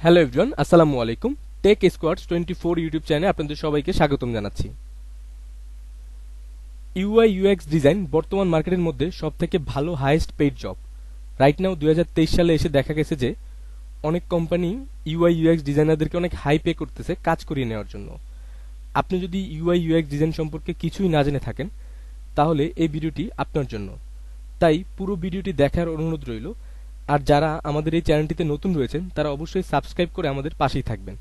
Hello everyone, আসসালামু আলাইকুম। Take squads 24 YouTube চ্যানেলে আপনাদের সবাইকে স্বাগতম জানাচ্ছি। ইউআই ইউএক্স ডিজাইন বর্তমান মার্কেটের মধ্যে সবথেকে ভালো highest paid job. Right now 2023 সালে এসে দেখা গেছে যে অনেক কোম্পানি ইউআই ইউএক্স ডিজাইনারদেরকে অনেক হাই পে করতেছে কাজ করিয়ে নেওয়ার জন্য। আপনি যদি ইউআই ইউএক্স ডিজাইন সম্পর্কে কিছুই না জেনে থাকেন তাহলে এই ভিডিওটি আপনার জন্য। তাই পুরো ভিডিওটি দেখার অনুরোধ রইল। আর যারা আমাদের এই চ্যানেলটিতে নতুন রয়েছেন তারা অবশ্যই সাবস্ক্রাইব করে আমাদের পাশেই থাকবেন।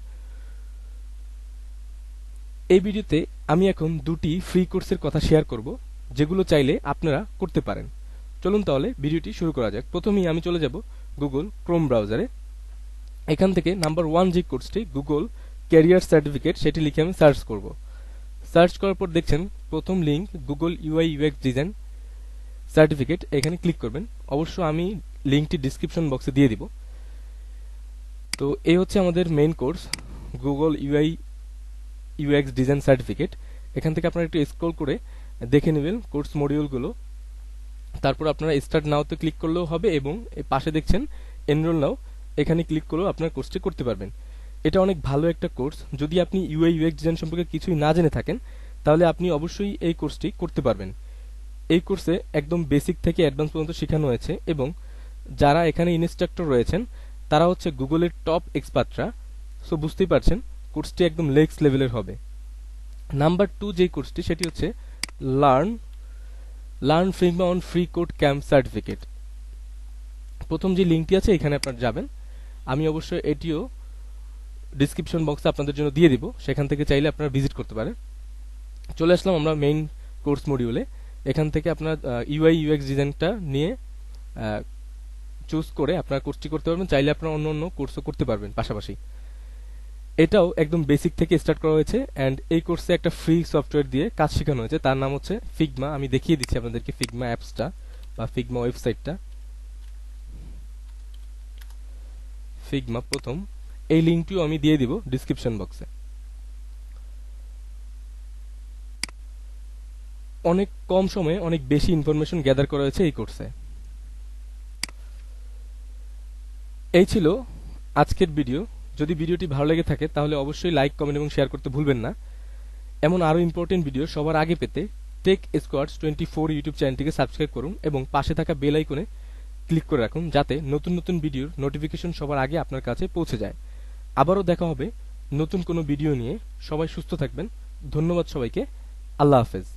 এই ভিডিওতে আমি এখন দুটি ফ্রি কোর্সের কথা শেয়ার করব যেগুলো চাইলে আপনারা করতে পারেন। চলুন তাহলে ভিডিওটি শুরু করা যাক। প্রথমেই আমি চলে যাব গুগল ক্রোম ব্রাউজারে। এখান থেকে নাম্বার 1 যে কোর্সটি গুগল ক্যারিয়ার সার্টিফিকেট সেটি লিখে আমি সার্চ করব। সার্চ করার পর দেখছেন প্রথম link Google UI UX design certificate, এখানে ক্লিক করবেন। অবশ্য আমি লিঙ্কটি ডিসক্রিপশন বক্সে দিয়ে দিব। তো এই হচ্ছে আমাদের main course Google UI UX design certificate. এখান থেকে আপনারা একটু স্ক্রল করে দেখে নেবেন কোর্স মডিউলগুলো। তারপর আপনারা স্টার্ট নাওতে ক্লিক করলেও হবে এবং পাশে দেখছেন এনরোল নাও, এখানে ক্লিক করলেও আপনার কোর্সটি করতে পারবেন। এটা অনেক ভালো একটা কোর্স। যদি আপনি ইউআই ইউএক্স ডিজাইন সম্পর্কে কিছুই না জেনে থাকেন তাহলে আপনি অবশ্যই এই কোর্সটি করতে পারবেন। এই কোর্সে একদম বেসিক থেকে অ্যাডভান্স পর্যন্ত শেখানো হয়েছে এবং যারা এখানে ইনস্ট্রাক্টর রয়েছেন তারা হচ্ছে গুগলের টপ এক্সপার্টরা। সো বুঝতেই পারছেন কোর্সটি একদম নেক্সট লেভেলের হবে। নাম্বার 2 যে কোর্সটি সেটি হচ্ছে learn Figma on free code camp certificate. প্রথম যে লিঙ্কটি আছে এখানে আপনারা যাবেন। আমি অবশ্যই এটিও ডিসক্রিপশন বক্সে আপনাদের জন্য দিয়ে দিব, সেখান থেকে চাইলে আপনারা ভিজিট করতে পারেন। চলে আসলাম আমরা মেইন কোর্স মডিউলে। এখান থেকে আপনার ইউআই ইউএক্স ডিজাইনটা নিয়ে চুজ করে আপনার কোর্সটি করতে পারবেন। চাইলে আপনারা অন্য অন্য কোর্সও করতে পারবেন পাশাপাশি। এটাও একদম বেসিক থেকে স্টার্ট করা হয়েছে অ্যান্ড এই কোর্সে একটা ফ্রি সফটওয়্যার দিয়ে কাজ শেখানো হয়েছে, তার নাম হচ্ছে ফিগমা। আমি দেখিয়ে দিচ্ছি আপনাদেরকে ফিগমা অ্যাপসটা বা ফিগমা ওয়েবসাইটটা। ফিগমা প্রথম, এই লিঙ্কটিও আমি দিয়ে দিব ডিসক্রিপশন বক্সে। অনেক কম সময়ে অনেক বেশি ইনফরমেশন গ্যাদার করা হয়েছে এই কোর্সে। এই ছিল আজকের ভিডিও। যদি ভিডিওটি ভালো লেগে থাকে তাহলে অবশ্যই লাইক, কমেন্ট এবং শেয়ার করতে ভুলবেন না। এমন আরও ইম্পর্টেন্ট ভিডিও সবার আগে পেতে টেক স্কোয়াডস 24 ইউটিউব চ্যানেলটিকে সাবস্ক্রাইব করুন এবং পাশে থাকা বেল আইকনে ক্লিক করে রাখুন যাতে নতুন নতুন ভিডিওর নোটিফিকেশন সবার আগে আপনার কাছে পৌঁছে যায়। আবারও দেখা হবে নতুন কোনো ভিডিও নিয়ে। সবাই সুস্থ থাকবেন। ধন্যবাদ সবাইকে। আল্লাহ হাফেজ।